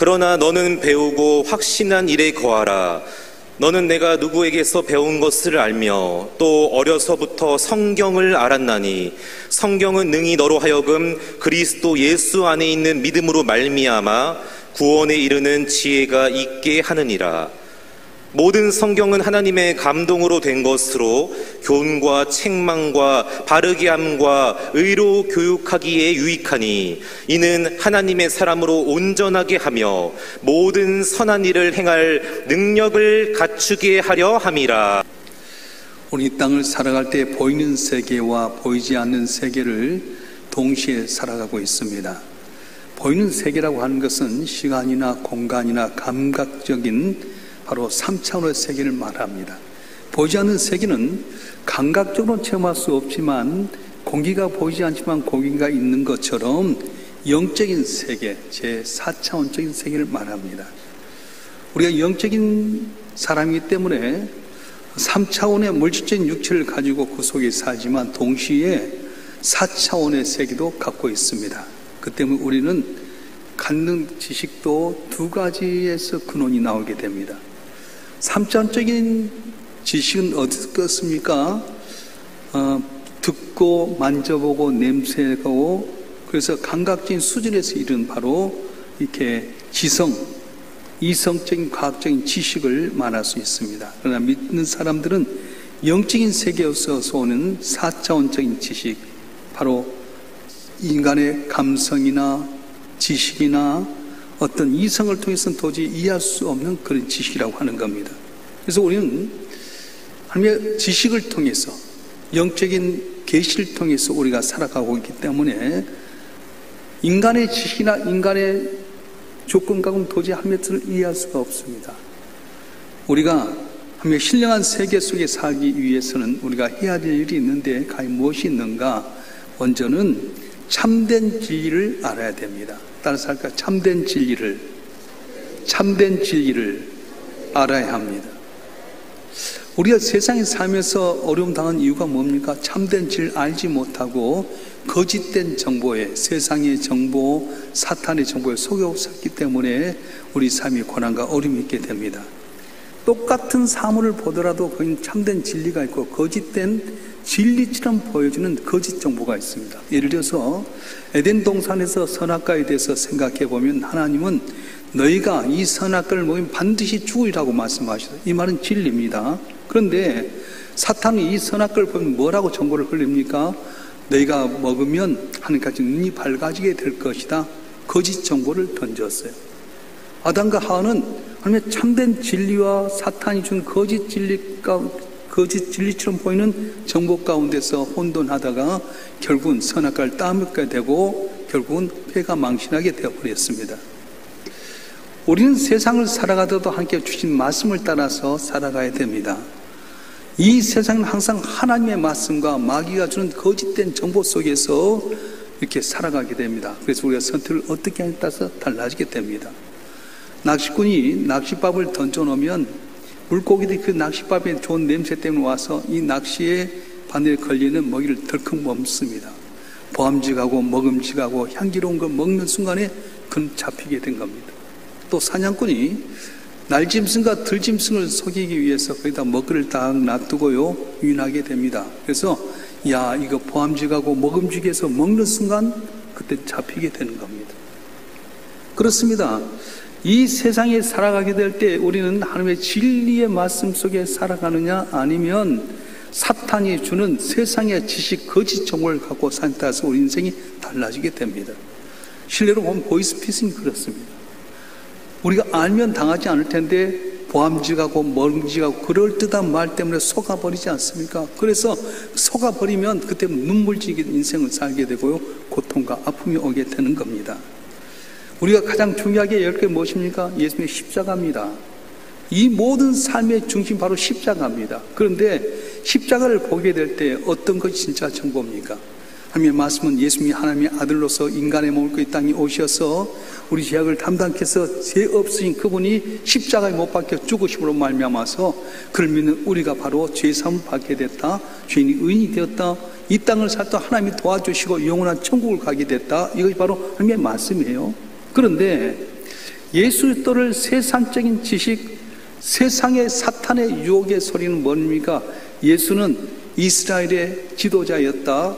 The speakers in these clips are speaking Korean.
그러나 너는 배우고 확신한 일에 거하라. 너는 내가 누구에게서 배운 것을 알며 또 어려서부터 성경을 알았나니 성경은 능히 너로 하여금 그리스도 예수 안에 있는 믿음으로 말미암아 구원에 이르는 지혜가 있게 하느니라. 모든 성경은 하나님의 감동으로 된 것으로 교훈과 책망과 바르게 함과 의로 교육하기에 유익하니 이는 하나님의 사람으로 온전하게 하며 모든 선한 일을 행할 능력을 갖추게 하려 함이라. 우리 이 땅을 살아갈 때 보이는 세계와 보이지 않는 세계를 동시에 살아가고 있습니다. 보이는 세계라고 하는 것은 시간이나 공간이나 감각적인 바로 3차원의 세계를 말합니다. 보이지 않는 세계는 감각적으로 체험할 수 없지만 공기가 보이지 않지만 공기가 있는 것처럼 영적인 세계, 제4차원적인 세계를 말합니다. 우리가 영적인 사람이기 때문에 3차원의 물질적인 육체를 가지고 그 속에 살지만 동시에 4차원의 세계도 갖고 있습니다. 그 때문에 우리는 갖는 지식도 두 가지에서 근원이 나오게 됩니다. 3차원적인 지식은 어디서 껐습니까? 듣고 만져보고 냄새하고 그래서 감각적인 수준에서 이른 바로 이렇게 이성적인 과학적인 지식을 말할 수 있습니다. 그러나 믿는 사람들은 영적인 세계에서 오는 4차원적인 지식, 바로 인간의 감성이나 지식이나 어떤 이성을 통해서는 도저히 이해할 수 없는 그런 지식이라고 하는 겁니다. 그래서 우리는 하나님의 지식을 통해서 영적인 계시를 통해서 우리가 살아가고 있기 때문에 인간의 지식이나 인간의 조건과는 도저히 하나님을 이해할 수가 없습니다. 우리가 하나님의 신령한 세계 속에 살기 위해서는 우리가 해야 될 일이 있는데 과연 무엇이 있는가? 먼저는 참된 진리를 알아야 됩니다. 따라서 할까? 참된 진리를 알아야 합니다. 우리가 세상에 살면서 어려움 당한 이유가 뭡니까? 참된 진리를 알지 못하고 거짓된 정보에, 세상의 정보, 사탄의 정보에 속여 살기 때문에 우리 삶이 고난과 어려움이 있게 됩니다. 똑같은 사물을 보더라도 거기는 참된 진리가 있고 거짓된 진리처럼 보여주는 거짓 정보가 있습니다. 예를 들어서 에덴 동산에서 선악과에 대해서 생각해 보면 하나님은 너희가 이 선악과를 먹으면 반드시 죽으리라고 말씀하셨어요. 이 말은 진리입니다. 그런데 사탄이 이 선악과를 보면 뭐라고 정보를 흘립니까? 너희가 먹으면 하나님같이 눈이 밝아지게 될 것이다. 거짓 정보를 던졌어요. 아담과 하와는 하나님의 참된 진리와 사탄이 준 거짓 진리처럼 보이는 정보 가운데서 혼돈하다가 결국은 선악과를 따먹게 되고 결국은 폐가 망신하게 되어버렸습니다. 우리는 세상을 살아가더라도 함께 주신 말씀을 따라서 살아가야 됩니다. 이 세상은 항상 하나님의 말씀과 마귀가 주는 거짓된 정보 속에서 이렇게 살아가게 됩니다. 그래서 우리가 선택을 어떻게 하냐에 따라서 달라지게 됩니다. 낚시꾼이 낚싯밥을 던져놓으면 물고기들이 그 낚싯밥에 좋은 냄새 때문에 와서 이 낚시에 바늘에 걸리는 먹이를 덜컥 멈습니다. 보암직하고 먹음직하고 향기로운 걸 먹는 순간에 그는 잡히게 된 겁니다. 또 사냥꾼이 날짐승과 들짐승을 속이기 위해서 거기다 먹이를 딱 놔두고요 유인하게 됩니다. 그래서 야 이거 보암직하고 먹음직해서 먹는 순간 그때 잡히게 되는 겁니다. 그렇습니다. 이 세상에 살아가게 될 때 우리는 하나님의 진리의 말씀 속에 살아가느냐 아니면 사탄이 주는 세상의 지식 거짓 정보를 갖고 사는 따라서 우리 인생이 달라지게 됩니다. 실례로 보면 보이스피싱이 그렇습니다. 우리가 알면 당하지 않을 텐데 보암직하고 멀음직하고 그럴듯한 말 때문에 속아버리지 않습니까? 그래서 속아버리면 그때 눈물지긴 인생을 살게 되고요 고통과 아픔이 오게 되는 겁니다. 우리가 가장 중요하게 열 게 무엇입니까? 예수님의 십자가입니다. 이 모든 삶의 중심 바로 십자가입니다. 그런데 십자가를 보게 될 때 어떤 것이 진짜 정보입니까? 하나님의 말씀은 예수님이 하나님의 아들로서 인간의 몸을 입고 이 땅에 오셔서 우리 죄악을 담당케 해서 죄 없으신 그분이 십자가에 못 박혀 죽으심으로 말미암아서 그를 믿는 우리가 바로 죄사함을 받게 됐다. 죄인이 의인이 되었다. 이 땅을 살다 하나님이 도와주시고 영원한 천국을 가게 됐다. 이것이 바로 하나님의 말씀이에요. 그런데 예수 그리스도를 세상적인 지식, 세상의 사탄의 유혹의 소리는 뭡니까? 예수는 이스라엘의 지도자였다.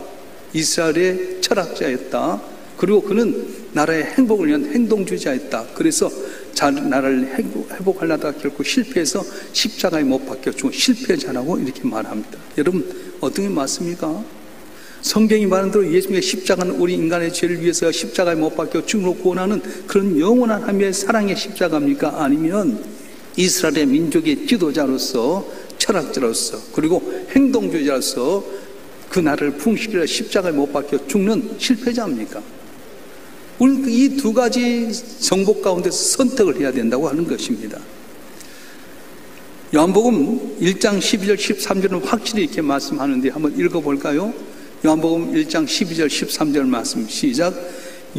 이스라엘의 철학자였다. 그리고 그는 나라의 행복을 위한 행동주의자였다. 그래서 나라를 회복하려다가 결국 실패해서 십자가에 못 박혀 죽은 실패자라고 이렇게 말합니다. 여러분, 어떤 게 맞습니까? 성경이 말하는 대로 예수님의 십자가는 우리 인간의 죄를 위해서 십자가에 못 박혀 죽음으로 구원하는 그런 영원한 하나님의 사랑의 십자가입니까? 아니면 이스라엘의 민족의 지도자로서, 철학자로서, 그리고 행동주의자로서 그 나라를 풍시키려 십자가에 못 박혀 죽는 실패자입니까? 우리는 이 두 가지 정복 가운데서 선택을 해야 된다고 하는 것입니다. 요한복음 1장 12절 13절은 확실히 이렇게 말씀하는데 한번 읽어볼까요? 요한복음 1장 12절 13절 말씀 시작.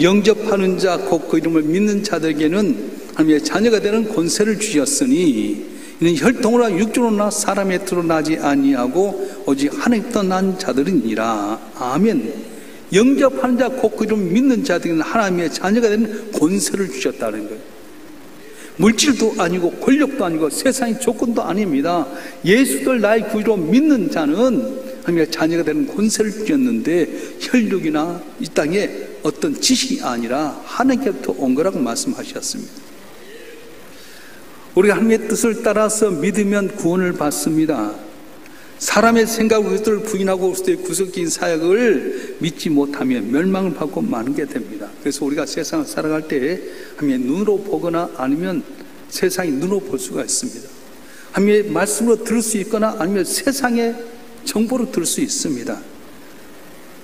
영접하는 자 곧 그 이름을 믿는 자들에게는 하나님의 자녀가 되는 권세를 주셨으니 이는 혈통으로나 육정으로나 사람의 뜻으로 나지 아니하고 오직 하나님부터 난 자들이니라. 아멘. 영접하는 자 곧 그 이름을 믿는 자들에게는 하나님의 자녀가 되는 권세를 주셨다는 거예요. 물질도 아니고 권력도 아니고 세상의 조건도 아닙니다. 예수를 나의 구주로 믿는 자는 하나님의 자녀가 되는 권세를 주셨는데 혈육이나 이 땅에 어떤 지식이 아니라 하나님께부터 온 거라고 말씀하셨습니다. 우리가 하나님의 뜻을 따라서 믿으면 구원을 받습니다. 사람의 생각으로 그리스도를 부인하고 그리스도의 구속적인 사역을 믿지 못하면 멸망을 받고 마는 게 됩니다. 그래서 우리가 세상을 살아갈 때 하나님의 눈으로 보거나 아니면 세상의 눈으로 볼 수가 있습니다. 하나님의 말씀으로 들을 수 있거나 아니면 세상의 정보로 들을 수 있습니다.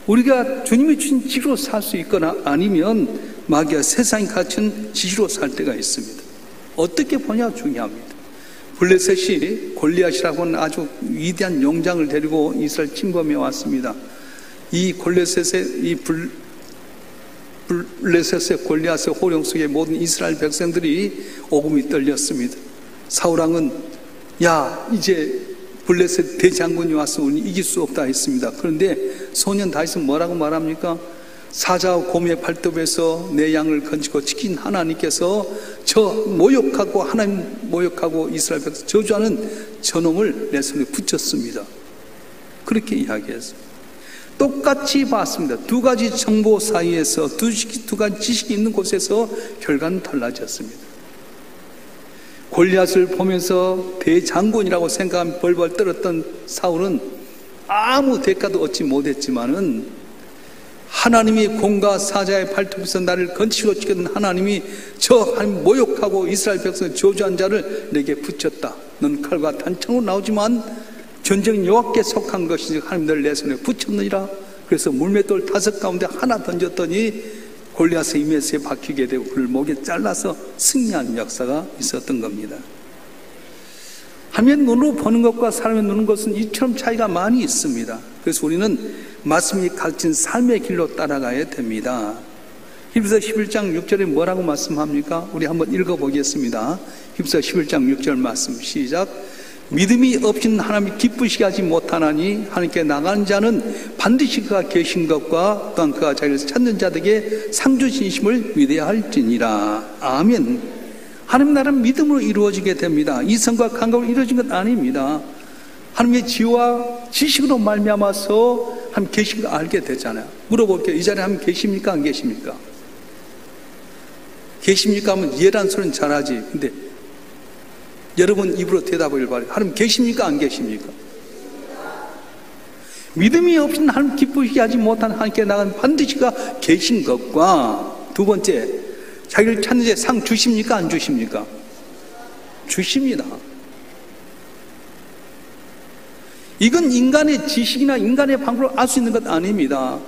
우리가 주님이 주신 지식으로 살 수 있거나 아니면 마귀와 세상이 갖춘 지식으로 살 때가 있습니다. 어떻게 보냐 중요합니다. 블레셋이 골리앗이라고 하는 아주 위대한 용장을 데리고 이스라엘 침범해 왔습니다. 이 블레셋의 골리앗의 호령 속에 모든 이스라엘 백성들이 오금이 떨렸습니다. 사울왕은 야 이제 블레셋 대장군이 와서 우리는 이길 수 없다 했습니다. 그런데 소년 다윗은 뭐라고 말합니까? 사자와 곰의 발톱에서 내 양을 건지고 지킨 하나님께서 저 모욕하고 하나님 모욕하고 이스라엘 백성 저주하는 저놈을 내 손에 붙였습니다. 그렇게 이야기했습니다. 똑같이 봤습니다. 두 가지 정보 사이에서 두 가지 지식이 있는 곳에서 결과는 달라졌습니다. 골리앗을 보면서 대장군이라고 생각하며 벌벌 떨었던 사울은 아무 대가도 얻지 못했지만은 하나님이 곰과 사자의 발톱에서 나를 건치고 지켰던 하나님이 저 하나님 모욕하고 이스라엘 백성을 저주한 자를 내게 붙였다. 넌 칼과 단창으로 나오지만 전쟁은 여호와께 속한 것이지 하나님 너를 내 손에 붙였느니라. 그래서 물맷돌 5 가운데 하나 던졌더니 골리앗의 이메스에 박히게 되고 그를 목에 잘라서 승리한 역사가 있었던 겁니다. 하나님의 눈으로 보는 것과 사람의 눈으로 보는 것은 이처럼 차이가 많이 있습니다. 그래서 우리는 말씀이 가르친 삶의 길로 따라가야 됩니다. 히브리서 11장 6절에 뭐라고 말씀합니까? 우리 한번 읽어보겠습니다. 히브리서 11장 6절 말씀 시작. 믿음이 없이는 하나님이 기쁘시게 하지 못하나니 하나님께 나가는 자는 반드시 그가 계신 것과 또한 그가 자기를 찾는 자들에게 상 주시심을 믿어야 할지니라. 아멘. 하나님 나라는 믿음으로 이루어지게 됩니다. 이성과 감각으로 이루어진 것 아닙니다. 하나님의 지혜와 지식으로 말미암아서 하나님 계신 거 알게 되잖아요. 물어볼게요. 이 자리에 하나님 계십니까? 안 계십니까? 계십니까? 하면 예란 소리는 잘하지. 근데 여러분 입으로 대답을 바래요. 하나님 계십니까? 안 계십니까? 믿음이 없이는 하나님 기쁘시게 하지 못한 하나님께 나간 반드시 그가 계신 것과 두 번째, 자기를 찾는 데 상 주십니까? 안 주십니까? 주십니다. 이건 인간의 지식이나 인간의 방법으로 알 수 있는 것 아닙니다.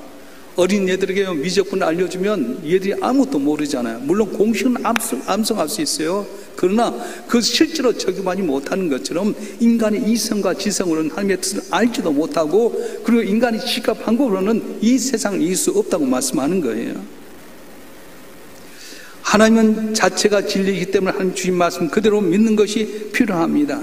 어린 애들에게 미적분을 알려주면 얘들이 아무것도 모르잖아요. 물론 공식은 암송할 수 있어요. 그러나 그 실제로 적용하지 못하는 것처럼 인간의 이성과 지성으로는 하나님의 뜻을 알지도 못하고 그리고 인간의 지식과 방법으로는 이 세상을 이길 수 없다고 말씀하는 거예요. 하나님은 자체가 진리이기 때문에 하나님 주신 말씀 그대로 믿는 것이 필요합니다.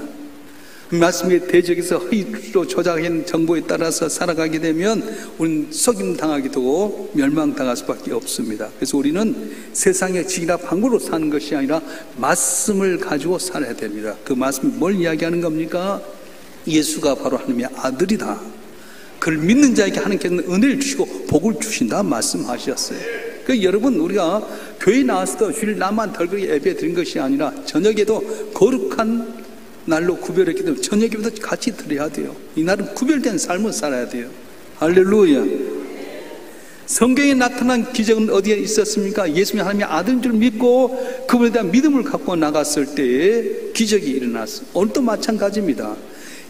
말씀의 대적에서 허위로 조작한 정보에 따라서 살아가게 되면 우리는 속임 당하게 되고 멸망당할 수밖에 없습니다. 그래서 우리는 세상의 지기나 방구로 사는 것이 아니라 말씀을 가지고 살아야 됩니다. 그 말씀이 뭘 이야기하는 겁니까? 예수가 바로 하나님의 아들이다. 그를 믿는 자에게 하나님께서는 은혜를 주시고 복을 주신다 말씀하셨어요. 그 여러분, 우리가 교회 나와서도 주일 나만 덜그렇게 예배 드린 것이 아니라 저녁에도 거룩한 날로 구별했기 때문에 저녁에도 같이 드려야 돼요. 이날은 구별된 삶을 살아야 돼요. 할렐루야. 성경에 나타난 기적은 어디에 있었습니까? 예수님이 하나님의 아들인 줄 믿고 그분에 대한 믿음을 갖고 나갔을 때에 기적이 일어났어요. 오늘도 마찬가지입니다.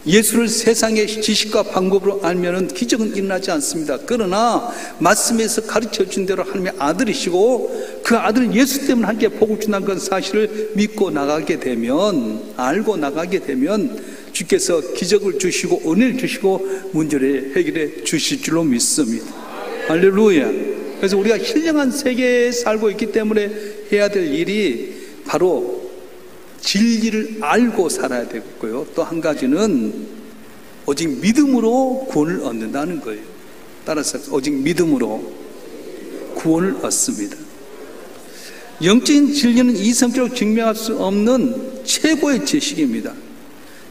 예수를 세상의 지식과 방법으로 알면은 기적은 일어나지 않습니다. 그러나 말씀에서 가르쳐 준 대로 하나님의 아들이시고 그 아들 예수 때문에 함께 복을 준다는 그 사실을 믿고 나가게 되면, 알고 나가게 되면 주께서 기적을 주시고 은혜를 주시고 문제를 해결해 주실 줄로 믿습니다. 할렐루야. 그래서 우리가 신령한 세계에 살고 있기 때문에 해야 될 일이 바로 진리를 알고 살아야 되고요. 또 한 가지는 오직 믿음으로 구원을 얻는다는 거예요. 따라서 오직 믿음으로 구원을 얻습니다. 영적인 진리는 이성적으로 증명할 수 없는 최고의 지식입니다.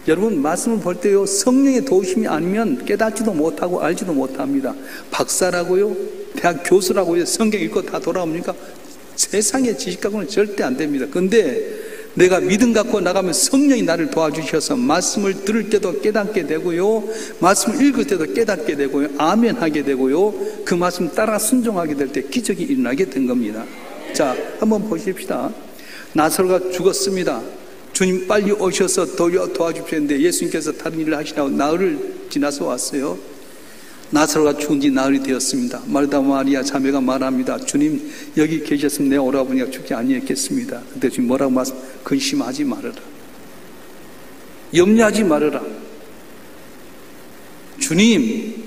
여러분, 말씀을 볼 때요, 성령의 도우심이 아니면 깨닫지도 못하고 알지도 못합니다. 박사라고요, 대학 교수라고요, 성경 읽고 다 돌아옵니까? 세상의 지식 갖고는 절대 안 됩니다. 근데 내가 믿음 갖고 나가면 성령이 나를 도와주셔서 말씀을 들을 때도 깨닫게 되고요, 말씀을 읽을 때도 깨닫게 되고요, 아멘 하게 되고요, 그 말씀 따라 순종하게 될 때 기적이 일어나게 된 겁니다. 자, 한번 보십시다. 나사로가 죽었습니다. 주님 빨리 오셔서 도와주셨는데 예수님께서 다른 일을 하시라고 나흘을 지나서 왔어요. 나사로가 죽은 지 나흘이 되었습니다. 마르다 마리아 자매가 말합니다. 주님 여기 계셨으면 내가 오라고 보니까 죽지 아니했겠습니다. 그때 주님 뭐라고 말씀? 근심하지 말아라, 염려하지 말아라. 주님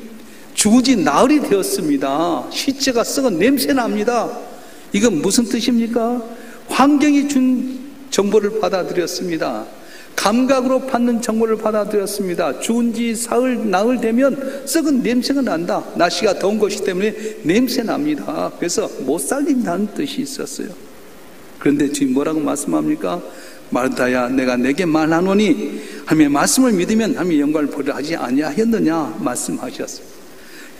죽은 지 나흘이 되었습니다. 시체가 썩은 냄새 납니다. 이건 무슨 뜻입니까? 환경이 준 정보를 받아들였습니다. 감각으로 받는 정보를 받아들였습니다. 죽은 지 사흘, 나흘 되면 썩은 냄새가 난다. 날씨가 더운 것이기 때문에 냄새 납니다. 그래서 못 살린다는 뜻이 있었어요. 그런데 지금 뭐라고 말씀합니까? 마르다야, 내가 내게 말하노니 하나님의 말씀을 믿으면 하나님의 영광을 보리라 하지 아니하였느냐 말씀하셨어요.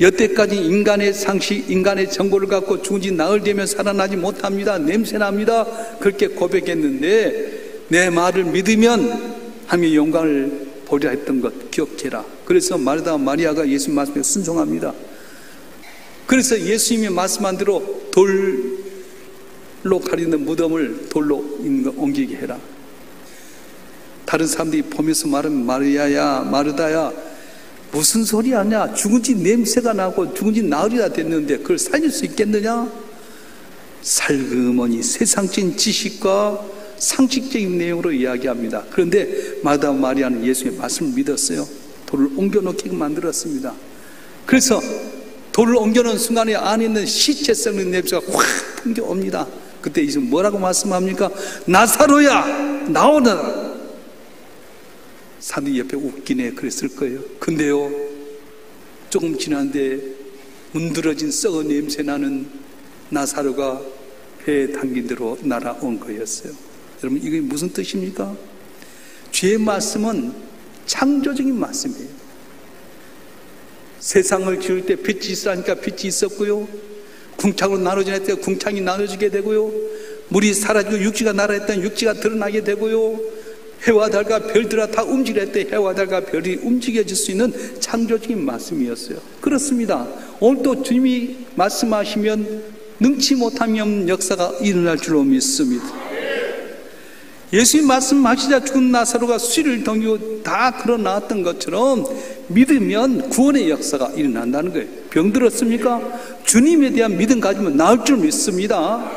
여태까지 인간의 상식, 인간의 정보를 갖고 죽은 지 나흘 되면 살아나지 못합니다. 냄새납니다. 그렇게 고백했는데 내 말을 믿으면 하나님의 영광을 보리라 했던 것 기억해라. 그래서 마르다 마리아가 예수님 말씀에 순종합니다. 그래서 예수님이 말씀한 대로 돌로 가리는 무덤을 돌로 옮기게 해라. 다른 사람들이 보면서 말하면 마리아야, 마르다야, 무슨 소리 하냐? 죽은 지 냄새가 나고 죽은 지 나흘이나 됐는데 그걸 살릴 수 있겠느냐? 살그머니 세상적인 지식과 상식적인 내용으로 이야기합니다. 그런데 마르다 마리아는 예수님의 말씀을 믿었어요. 돌을 옮겨놓게 만들었습니다. 그래서 돌을 옮겨놓은 순간에 안에 있는 시체 썩는 냄새가 확 풍겨옵니다. 그때 예수님 뭐라고 말씀합니까? 나사로야, 나오너라. 사람들이 옆에 웃기네 그랬을 거예요. 근데요, 조금 지났는데 문드러진 썩은 냄새 나는 나사로가 배에 담긴 대로 날아온 거였어요. 여러분, 이게 무슨 뜻입니까? 주의 말씀은 창조적인 말씀이에요. 세상을 지을 때 빛이 있으라니까 빛이 있었고요, 궁창으로 나눠지게 할 때 궁창이 나눠지게 되고요, 물이 사라지고 육지가 나라 했던 육지가 드러나게 되고요, 해와 달과 별들아 다 움직일 때 해와 달과 별이 움직여질 수 있는 창조적인 말씀이었어요. 그렇습니다. 오늘도 주님이 말씀하시면 능치 못하면 역사가 일어날 줄로 믿습니다. 예수님 말씀하시자 죽은 나사로가 수리를 동이고 다 걸어 나왔던 것처럼 믿으면 구원의 역사가 일어난다는 거예요. 병들었습니까? 주님에 대한 믿음 가지면 나을 줄 믿습니다.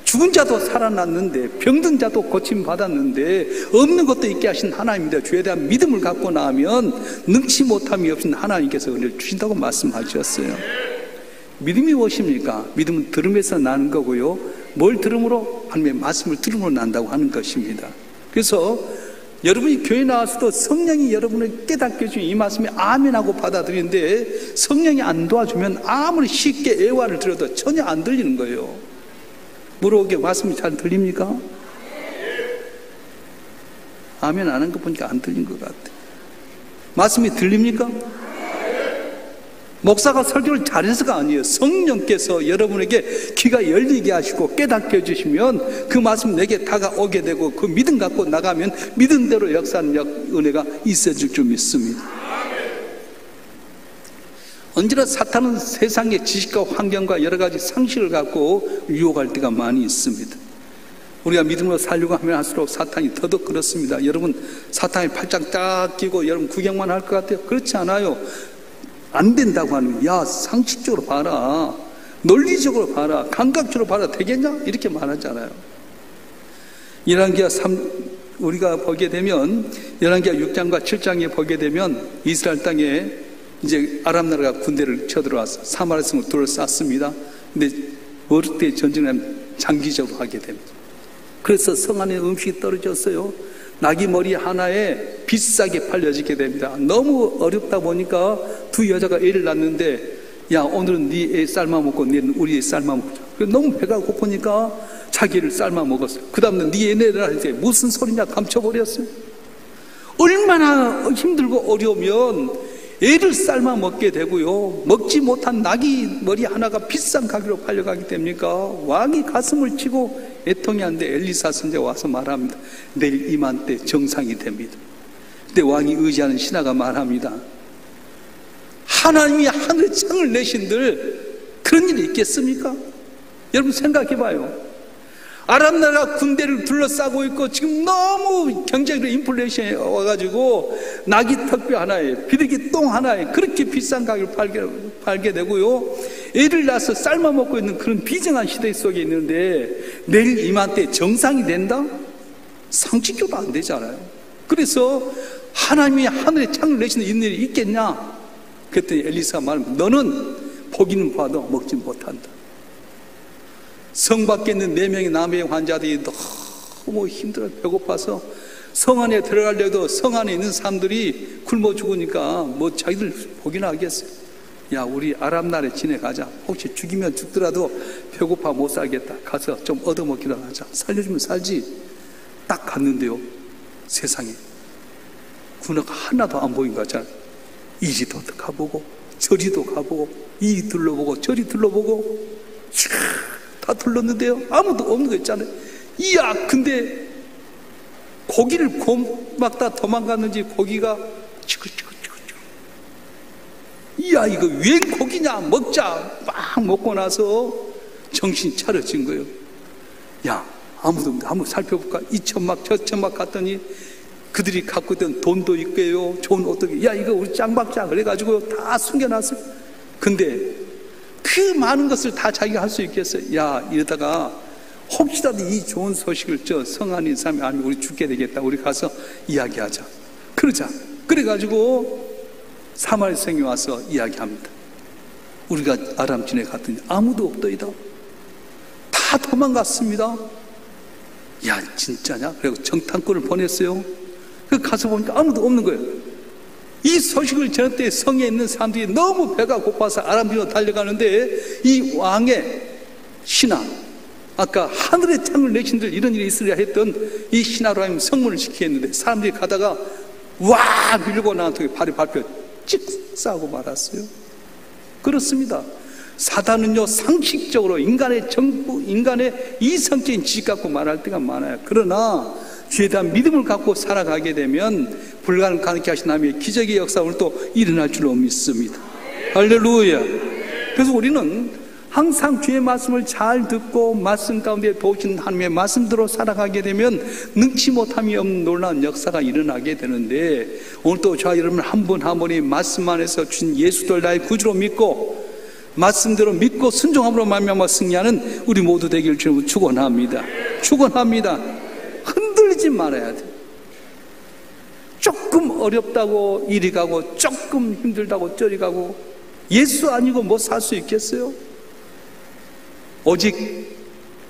죽은 자도 살아났는데, 병든 자도 고침받았는데, 없는 것도 있게 하신 하나님입니다. 주에 대한 믿음을 갖고 나면 능치 못함이 없인 하나님께서 은혜를 주신다고 말씀하셨어요. 믿음이 무엇입니까? 믿음은 들음에서 나는 거고요, 뭘 들음으로? 하나님의 말씀을 들음으로 난다고 하는 것입니다. 그래서 여러분이 교회 나와서도 성령이 여러분을 깨닫게 해주면 이 말씀에 아멘하고 받아들이는데 성령이 안 도와주면 아무리 쉽게 애화를 들어도 전혀 안 들리는 거예요. 물어보게 말씀이 잘 들립니까? 아멘 안 한 거 보니까 안 들린 것 같아. 말씀이 들립니까? 목사가 설교를 잘해서가 아니에요. 성령께서 여러분에게 귀가 열리게 하시고 깨닫게 해주시면 그 말씀 내게 다가오게 되고 그 믿음 갖고 나가면 믿음대로 역사하는 은혜가 있어질 줄 믿습니다. 언제나 사탄은 세상의 지식과 환경과 여러 가지 상식을 갖고 유혹할 때가 많이 있습니다. 우리가 믿음으로 살려고 하면 할수록 사탄이 더더욱 그렇습니다. 여러분 사탄이 팔짱 딱 끼고 여러분 구경만 할 것 같아요? 그렇지 않아요. 안 된다고 하는, 야 상식적으로 봐라, 논리적으로 봐라, 감각적으로 봐라, 되겠냐? 이렇게 말하잖아요. 열왕기하 3 우리가 보게 되면 열왕기하 6장과 7장에 보게 되면 이스라엘 땅에 이제 아람 나라가 군대를 쳐들어와서 사마리아 성을 둘러쌌습니다. 근데 어릴 때 전쟁을 장기적으로 하게 됩니다. 그래서 성 안에 음식이 떨어졌어요. 나귀 머리 하나에 비싸게 팔려지게 됩니다. 너무 어렵다 보니까 두 여자가 애를 낳는데, 야 오늘은 네 애 삶아 먹고 내일은 우리 애 삶아 먹자. 너무 배가 고프니까 자기를 삶아 먹었어요. 그 다음에 네 애 내라 이제 무슨 소리냐 감춰버렸어요. 얼마나 힘들고 어려우면 애를 삶아 먹게 되고요, 먹지 못한 나귀 머리 하나가 비싼 가격으로 팔려가게 됩니까? 왕이 가슴을 치고 애통이 한데 엘리사 선지자가 와서 말합니다. 내일 이맘때 정상이 됩니다. 근데 왕이 의지하는 신하가 말합니다. 하나님이 하늘에 창을 내신들 그런 일이 있겠습니까? 여러분 생각해봐요. 아람 나라 군대를 둘러싸고 있고 지금 너무 경제적으로 인플레이션이 와가지고 나귀 턱뼈 하나에 비둘기 똥 하나에 그렇게 비싼 가격을 팔게 되고요, 애를 낳아서 삶아 먹고 있는 그런 비정한 시대 속에 있는데 내일 이맘때 정상이 된다? 상식적으로 안 되잖아요. 그래서 하나님이 하늘에 창을 내시는 이런 일이 있겠냐? 그랬더니 엘리사가 말합니다. 너는 보기는 봐도 먹지 못한다. 성 밖에 있는 4명의 남의 환자들이 너무 힘들어 배고파서 성 안에 들어가려도 성 안에 있는 사람들이 굶어 죽으니까 뭐 자기들 보기나 하겠어요. 야 우리 아람 나라에 지내가자. 혹시 죽이면 죽더라도 배고파 못 살겠다. 가서 좀 얻어먹기로 하자. 살려주면 살지. 딱 갔는데요, 세상에 군화가 하나도 안 보인 거 같잖아요. 이리도 가보고 저리도 가보고 이리 둘러보고 저리 둘러보고 다 둘렀는데요, 아무도 없는 거 있잖아요. 이야 근데 고기를 고막다 도망갔는지 고기가 치글치글치글. 이야 이거 웬 고기냐, 먹자. 막 먹고 나서 정신 차려진 거예요. 야 아무도 없는데 한번 살펴볼까? 이 천막 저 천막 갔더니 그들이 갖고 있던 돈도 있고요, 좋은 옷도 있고, 야 이거 우리 짱 박자 그래가지고 다 숨겨놨어요. 근데 그 많은 것을 다 자기가 할 수 있겠어요? 야 이러다가 혹시라도 이 좋은 소식을 저 성 안에 있는 사람이 알면 우리 죽게 되겠다. 우리 가서 이야기하자. 그러자. 그래가지고 사마리아 성에 와서 이야기합니다. 우리가 아람 진에 갔더니 아무도 없더이다. 다 도망갔습니다. 야 진짜냐? 그리고 정탐꾼을 보냈어요. 그 가서 보니까 아무도 없는 거예요. 이 소식을 전할 때 성에 있는 사람들이 너무 배가 고파서 아람으로 달려가는데 이 왕의 신하, 아까 하늘의 창을 내신들 이런 일이 있으려 했던 이 신하로 하면 성문을 지키게 했는데 사람들이 가다가 와 밀고 나한테 발에 밟혀 찍 싸고 말았어요. 그렇습니다. 사단은요 상식적으로 인간의 정부, 인간의 이성적인 지식 갖고 말할 때가 많아요. 그러나 주에 대한 믿음을 갖고 살아가게 되면 불가능 가능케 하신 하나님의 기적의 역사 오늘 또 일어날 줄로 믿습니다. 할렐루야. 그래서 우리는 항상 주의 말씀을 잘 듣고 말씀 가운데 도우시는 하나님의 말씀대로 살아가게 되면 능치 못함이 없는 놀라운 역사가 일어나게 되는데, 오늘 또 저와 여러분 한 분 한 분이 말씀 안에서 주신 예수를 나의 구주로 믿고 말씀대로 믿고 순종함으로 말미암아 승리하는 우리 모두 되기를 주님으로 축원합니다. 축원합니다. 흔들리지 말아야 돼. 조금 어렵다고 이리 가고 조금 힘들다고 저리 가고 예수 아니고 뭐 살 수 있겠어요? 오직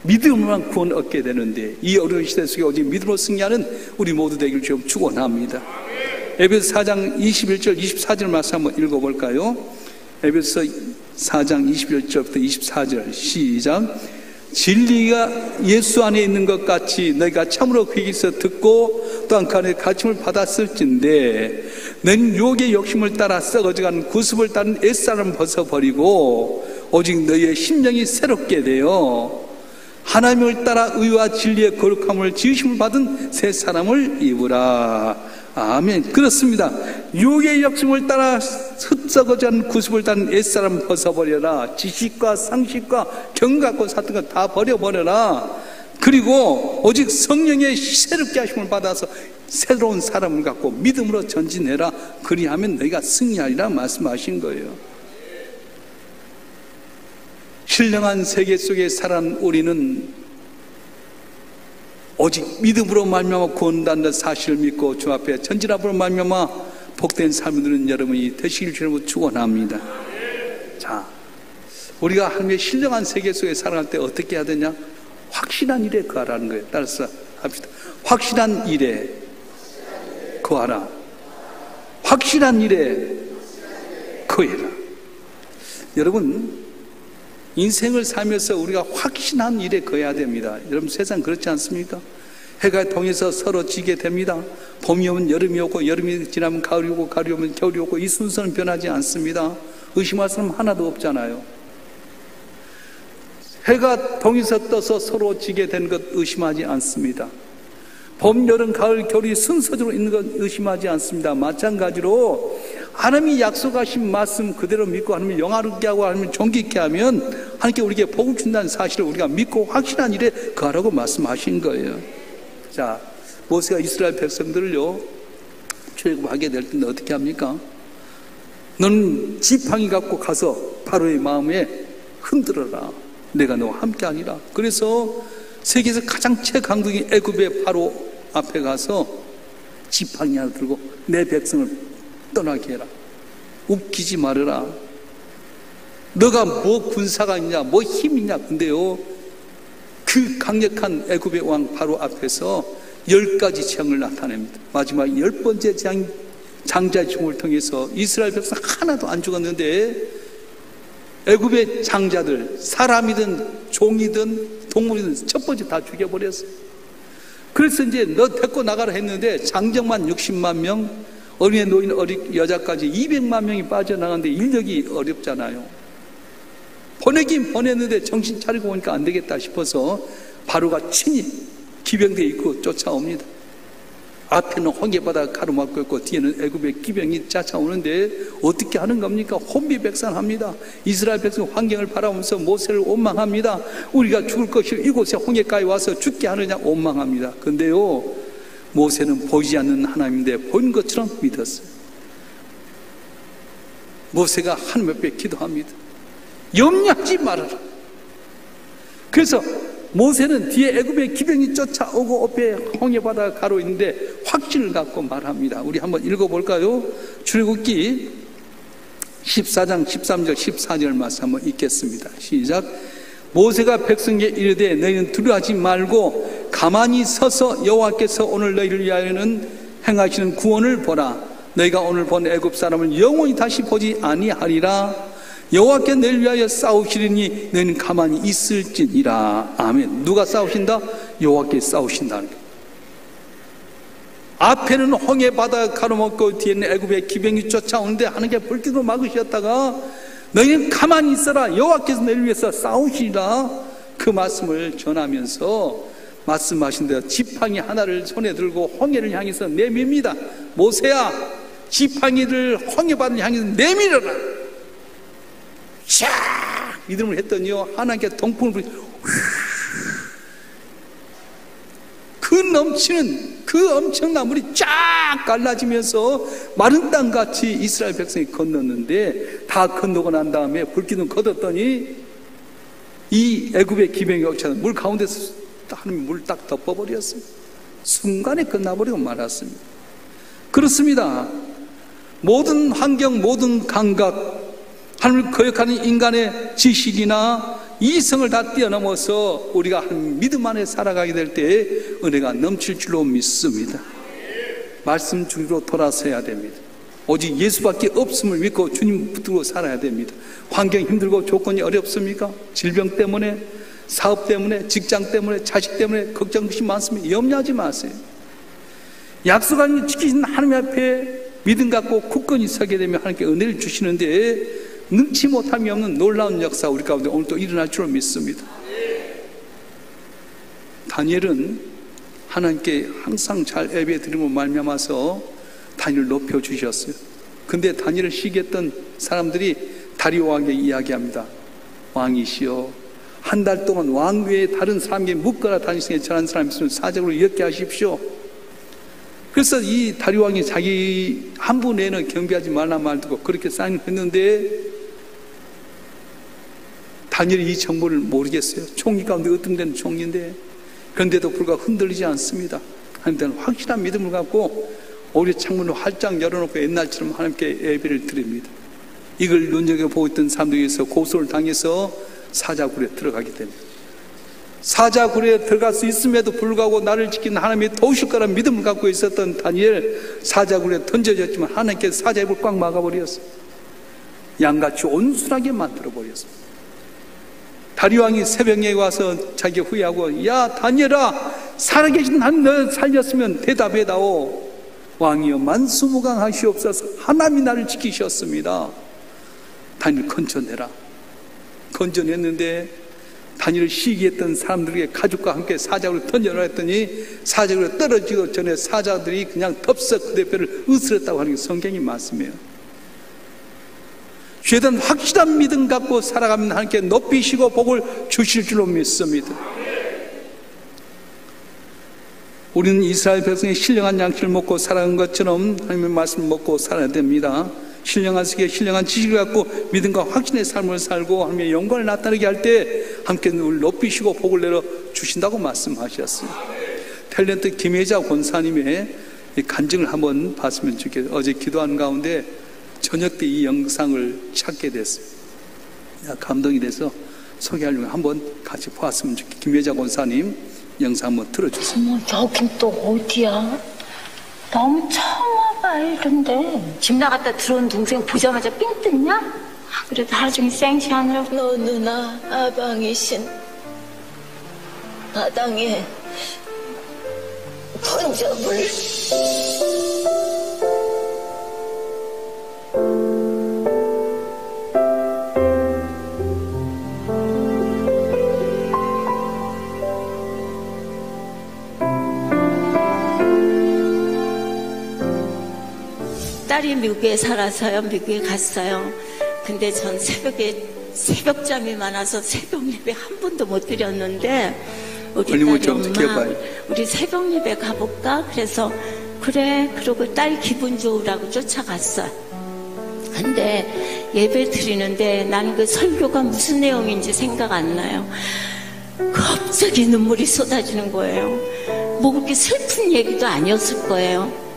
믿음으로만 구원 얻게 되는데, 이 어려운 시대 속에 오직 믿음으로 승리하는 우리 모두 되기를 주님 축원합니다. 에베소 4장 21절 24절 말씀 한번 읽어볼까요? 에베소 4장 21절부터 24절 시작. 진리가 예수 안에 있는 것 같이 너희가 참으로 귀에서 듣고 또한 그 안에 가르침을 받았을진데, 너희는 유혹의 욕심을 따라 썩어져가는 구습을 따른 옛사람을 벗어버리고 오직 너희의 심령이 새롭게 되어 하나님을 따라 의와 진리의 거룩함을 지으심을 받은 새 사람을 입으라. 아멘. 그렇습니다. 유혹의 욕심을 따라 흩썩어진 구습을 따른 옛사람 벗어버려라. 지식과 상식과 경각과 사탄 것 다 버려버려라. 그리고 오직 성령의 새롭게 하심을 받아서 새로운 사람을 갖고 믿음으로 전진해라. 그리하면 너희가 승리하리라 말씀하신 거예요. 신령한 세계 속에 살아온 우리는 오직 믿음으로 말미암아 구원받는 사실을 믿고 주 앞에 전진함으로 말미암아 복된 삶을 누리는 여러분이 되시길 주님으로 축원합니다. 자, 우리가 하나님의 신령한 세계 속에 살아갈 때 어떻게 해야 되냐? 확실한 일에 거하라는 거예요. 따라서 합시다. 확실한 일에 거하라. 확실한 일에 거해라. 여러분, 인생을 살면서 우리가 확신한 일에 거해야 됩니다. 여러분, 세상 그렇지 않습니까? 해가 동해서 서로 지게 됩니다. 봄이 오면 여름이 오고, 여름이 지나면 가을이 오고, 가을이 오면 겨울이 오고, 이 순서는 변하지 않습니다. 의심할 사람 하나도 없잖아요. 해가 동해서 떠서 서로 지게 된 것 의심하지 않습니다. 봄, 여름, 가을, 겨울이 순서대로 있는 것 의심하지 않습니다. 마찬가지로 하나님이 약속하신 말씀 그대로 믿고 하나님을 영화롭게 하고 하나님을 존귀케 하면 하나님께 우리에게 복을 준다는 사실을 우리가 믿고 확신한 일에 거하라고 말씀하신 거예요. 자, 모세가 이스라엘 백성들을요 출애굽하게 될 텐데 어떻게 합니까? 너는 지팡이 갖고 가서 바로의 마음에 흔들어라. 내가 너와 함께하니라. 그래서 세계에서 가장 최강국인 애굽의 바로 앞에 가서 지팡이 하나 들고 내 백성을 떠나게 해라. 웃기지 말아라. 너가 뭐 군사가 있냐, 뭐 힘이 있냐. 근데요, 그 강력한 애굽의 왕 바로 앞에서 10가지 재앙을 나타냅니다. 마지막 10번째 장자의 총을 통해서 이스라엘 백성 하나도 안 죽었는데 애굽의 장자들, 사람이든 종이든 동물이든 첫 번째 다 죽여버렸어요. 그래서 이제 너 데리고 나가라 했는데 장정만 60만 명, 어린애, 노인, 어린 여자까지 200만 명이 빠져나갔는데 인력이 어렵잖아요. 보내긴 보냈는데 정신 차리고 보니까 안 되겠다 싶어서 바로가 친히 기병대 입고 쫓아옵니다. 앞에는 홍해바다 가로막고 있고 뒤에는 애굽의 기병이 쫓아오는데 어떻게 하는 겁니까? 혼비백산합니다. 이스라엘 백성 환경을 바라보면서 모세를 원망합니다. 우리가 죽을 것이 이곳에 홍해가에 와서 죽게 하느냐 원망합니다. 근데요, 모세는 보이지 않는 하나님인데 보이는 것처럼 믿었어요. 모세가 하나님 앞에 기도합니다. 염려하지 말아라. 그래서 모세는 뒤에 애굽의 기병이 쫓아오고 앞에 홍해바다 가로 있는데 확신을 갖고 말합니다. 우리 한번 읽어볼까요? 출애굽기 14장 13절 14절 말씀 한번 읽겠습니다. 시작. 모세가 백성에게 이르되 너희는 두려워하지 말고 가만히 서서 여호와께서 오늘 너희를 위하여는 행하시는 구원을 보라. 너희가 오늘 본 애굽 사람을 영원히 다시 보지 아니하리라. 여호와께 너희를 위하여 싸우시리니 너희는 가만히 있을지니라. 아멘. 누가 싸우신다? 여호와께 싸우신다는 거예요. 앞에는 홍해바다 가로막고 뒤에는 애굽의 기병이 쫓아오는데 하나님께 불길로 막으셨다가 너희는 가만히 있어라. 여호와께서 너희를 위해서 싸우시리라. 그 말씀을 전하면서 말씀하신 대로 지팡이 하나를 손에 들고 홍해를 향해서 내밉니다. 모세야, 지팡이를 홍해바다를 향해서 내밀어라. 샥! 믿음을 했더니요, 하나님께 동풍을 부리, 그 넘치는 그 엄청난 물이 쫙 갈라지면서 마른 땅같이 이스라엘 백성이 건넜는데, 다 건너고 난 다음에 불기둥 걷었더니 이 애굽의 기병이 옥차는 물 가운데서 하나님 물 딱 덮어버렸어요. 순간에 끝나버리고 말았습니다. 그렇습니다. 모든 환경, 모든 감각, 하나님을 거역하는 인간의 지식이나 이성을 다 뛰어넘어서 우리가 한 믿음 안에 살아가게 될 때 은혜가 넘칠 줄로 믿습니다. 말씀 주기로 돌아서야 됩니다. 오직 예수밖에 없음을 믿고 주님 붙들고 살아야 됩니다. 환경이 힘들고 조건이 어렵습니까? 질병 때문에, 사업 때문에, 직장 때문에, 자식 때문에 걱정이 많습니다. 염려하지 마세요. 약속 하나님 지키신 하나님 앞에 믿음 갖고 굳건히 서게 되면 하나님께 은혜를 주시는데 능치 못함이 없는 놀라운 역사 우리 가운데 오늘 또 일어날 줄로 믿습니다. 다니엘은 하나님께 항상 잘 예배 드림으로 말미암아서 다니엘을 높여주셨어요. 근데 다니엘을 시기했던 사람들이 다리오 왕에게 이야기합니다. 왕이시여, 한 달 동안 왕 외에 다른 사람에게 묵거나 다니시게 전한 사람이 있으면 사적으로 이렇게 하십시오. 그래서 이 다리오 왕이 자기 한 분 외에는 경배하지 말라 말고 그렇게 사인했는데 다니엘이 이 정보를 모르겠어요. 총리 가운데 어떤 데는 총리인데 그런데도 불구하고 흔들리지 않습니다. 하나님께는 확실한 믿음을 갖고 오리 창문을 활짝 열어놓고 옛날처럼 하나님께 예배를 드립니다. 이걸 눈여겨보고 있던 사람들에 의해서 고소를 당해서 사자굴에 들어가게 됩니다. 사자굴에 들어갈 수 있음에도 불구하고 나를 지키는 하나님이 도우실 거라는 믿음을 갖고 있었던 다니엘, 사자굴에 던져졌지만 하나님께서 사자의 입을 꽉 막아버렸어요. 양같이 온순하게 만들어버렸습니다. 다리왕이 새벽에 와서 자기 후회하고, 야 다니엘아, 살아계신 하나님 너 살렸으면 대답해다오. 왕이여 만수무강하시옵소서. 하나님이 나를 지키셨습니다. 다니엘 건져내라. 건져냈는데 다니엘을 시기했던 사람들에게 가족과 함께 사자굴에 던져라 했더니 사자굴에 떨어지기 전에 사자들이 그냥 덥석 그대 뼈를 으스렸다고 하는 게 성경이 말씀이에요. 죄된 확실한 믿음 갖고 살아가면 하나님께 높이시고 복을 주실 줄로 믿습니다. 우리는 이스라엘 백성이 신령한 양식을 먹고 살아간 것처럼 하나님의 말씀을 먹고 살아야 됩니다. 신령한 세계, 신령한 지식을 갖고 믿음과 확신의 삶을 살고 하나님의 영광을 나타내게 할 때 함께 우리를 높이시고 복을 내려 주신다고 말씀하셨어요. 탤런트 김혜자 권사님의 간증을 한번 봤으면 좋겠어요. 어제 기도하는 가운데 저녁 때 이 영상을 찾게 됐어요. 감동이 돼서 소개하려고 한번 같이 보았으면 좋겠어요. 김혜자 권사님 영상 한번 틀어주세요. 어머, 여긴 또 어디야? 너무 처음 와봐 이런데. 집 나갔다 들어온 동생 보자마자 삥 뜯냐? 그래도 하루 종일 생시하느라고. 너 누나 아방이신 마당에 번져물. 딸이 미국에 살아서요. 미국에 갔어요. 근데 전 새벽잠이 많아서 새벽 예배 한 번도 못 드렸는데 우리 딸이 엄마 우리 새벽 예배 가볼까? 그래서 그래 그러고 딸 기분 좋으라고 쫓아갔어요. 근데 예배 드리는데 나는 그 설교가 무슨 내용인지 생각 안 나요. 갑자기 눈물이 쏟아지는 거예요. 뭐 그렇게 슬픈 얘기도 아니었을 거예요.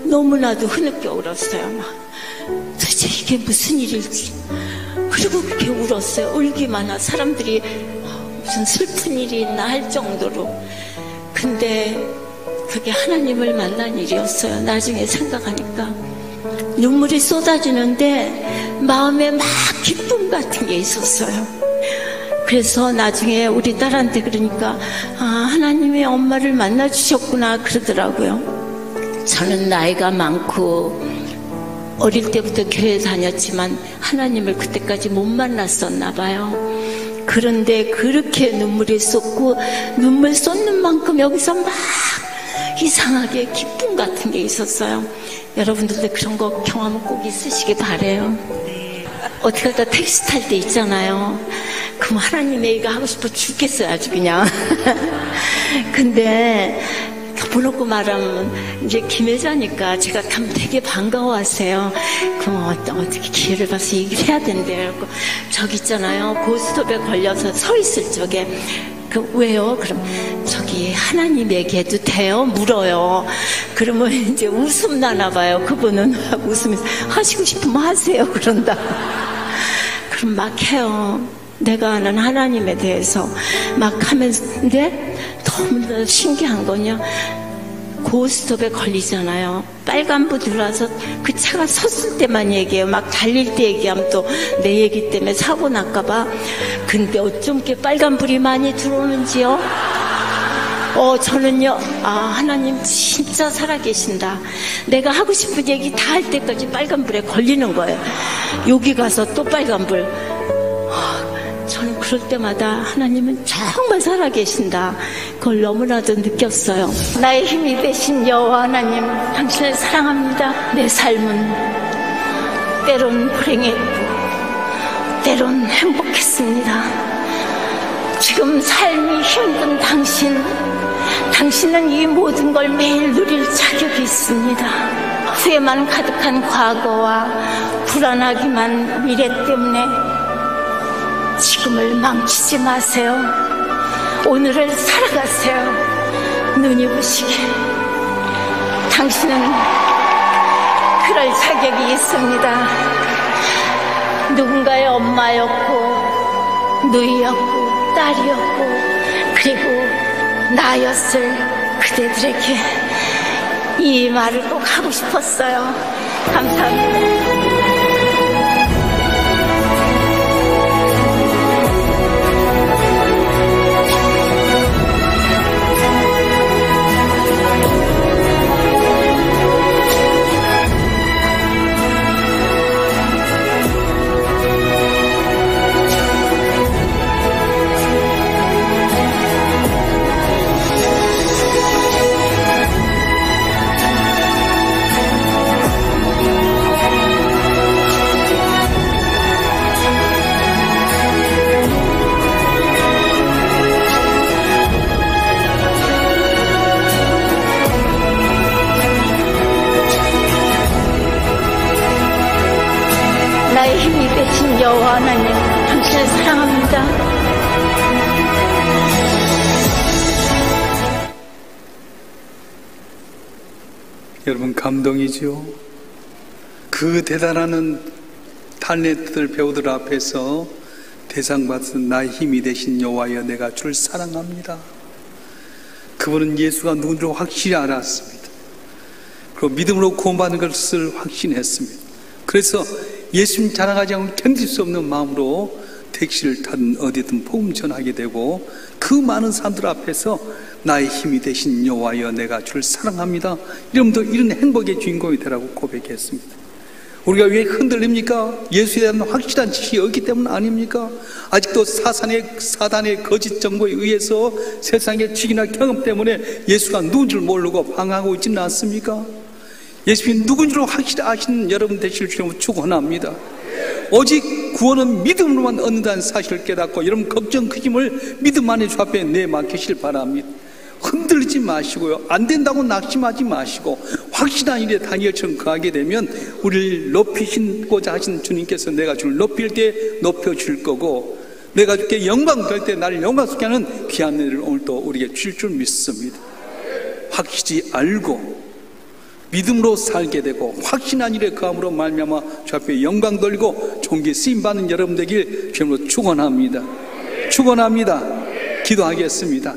너무나도 흐느껴 울었어요. 막 도대체 이게 무슨 일일지. 그리고 그렇게 울었어요. 울기만 하 사람들이 무슨 슬픈 일이 있나 할 정도로. 근데 그게 하나님을 만난 일이었어요. 나중에 생각하니까 눈물이 쏟아지는데 마음에 막 기쁨 같은 게 있었어요. 그래서 나중에 우리 딸한테 그러니까 하나님이 엄마를 만나주셨구나 그러더라고요. 저는 나이가 많고 어릴 때부터 교회 다녔지만 하나님을 그때까지 못 만났었나 봐요. 그런데 그렇게 눈물이 쏟고 눈물 쏟는 만큼 여기서 막 이상하게 기쁨 같은 게 있었어요. 여러분들도 그런 거 경험 꼭 있으시길 바래요. 어떻게 하다 택시 탈 때 있잖아요. 그럼 하나님의 얘기 하고 싶어 죽겠어요 아주 그냥. 근데 보놓고 말하면 이제 김혜자니까 제가 가면 되게 반가워하세요. 그럼 어떻게 기회를 봐서 얘기를 해야 된대요. 저기 있잖아요. 고스톱에 걸려서 서 있을 적에 왜요? 그럼 저기 하나님 얘기해도 돼요? 물어요. 그러면 이제 웃음 나나 봐요. 그분은 웃으면서 하시고 싶으면 하세요. 그런다. 그럼 막 해요. 내가 아는 하나님에 대해서 막 하면서인데 너무나 신기한 건요, 고스톱에 걸리잖아요. 빨간불 들어와서 그 차가 섰을 때만 얘기해요. 막 달릴 때 얘기하면 또 내 얘기 때문에 사고 날까봐. 근데 어쩜 이렇게 빨간불이 많이 들어오는지요. 저는요, 하나님 진짜 살아계신다. 내가 하고 싶은 얘기 다 할 때까지 빨간불에 걸리는 거예요. 여기 가서 또 빨간불. 저는 그럴 때마다 하나님은 정말 살아계신다. 그걸 너무나도 느꼈어요. 나의 힘이 되신 여호와 하나님, 당신을 사랑합니다. 내 삶은 때론 불행했고 때론 행복했습니다. 지금 삶이 힘든 당신은 이 모든 걸 매일 누릴 자격이 있습니다. 후회만 가득한 과거와 불안하기만 미래 때문에 지금을 망치지 마세요. 오늘을 살아가세요. 눈이 부시게. 당신은 그럴 자격이 있습니다. 누군가의 엄마였고 누이였고 딸이었고 그리고 나였을 그대들에게 이 말을 꼭 하고 싶었어요. 감사합니다. 나의 힘이 되신 여호와 하나님, 당신을 사랑합니다. 여러분, 감동이죠. 그 대단한 탤런트들 배우들 앞에서 대상 받은 나의 힘이 되신 여호와여, 내가 주를 사랑합니다. 그분은 예수가 누군지 확실히 알았습니다. 그리고 믿음으로 구원받는 것을 확신했습니다. 그래서 예수님 자랑하지 않고 견딜 수 없는 마음으로 택시를 타든 어디든 복음 전하게 되고, 그 많은 사람들 앞에서 나의 힘이 되신 여호와여, 내가 주를 사랑합니다. 여러분도 이런 행복의 주인공이 되라고 고백했습니다. 우리가 왜 흔들립니까? 예수에 대한 확실한 지식이 없기 때문 아닙니까? 아직도 사단의 거짓 정보에 의해서 세상의 지기나 경험 때문에 예수가 누군지를 모르고 방황하고 있지는 않습니까? 예수님이 누군 줄 확실히 아시는 여러분 되실 주님을 축원합니다. 오직 구원은 믿음으로만 얻는다는 사실을 깨닫고 여러분 걱정 그 힘을 믿음 안에 주 앞에 내맡기실 바랍니다. 흔들리지 마시고요, 안 된다고 낙심하지 마시고 확실한 일에 다니엘처럼 거하게 되면 우리를 높이시고자 하신 주님께서 내가 주를 높일 때 높여줄 거고, 내가 주께 영광 될 때 나를 영광스럽게 하는 귀한 일을 오늘도 우리에게 주실 줄 믿습니다. 확실히 알고 믿음으로 살게 되고 확신한 일에 거함으로 말미암아 주 앞에 영광 돌리고 존귀 쓰임받는 여러분 되길 주님으로 축원합니다. 축원합니다. 기도하겠습니다.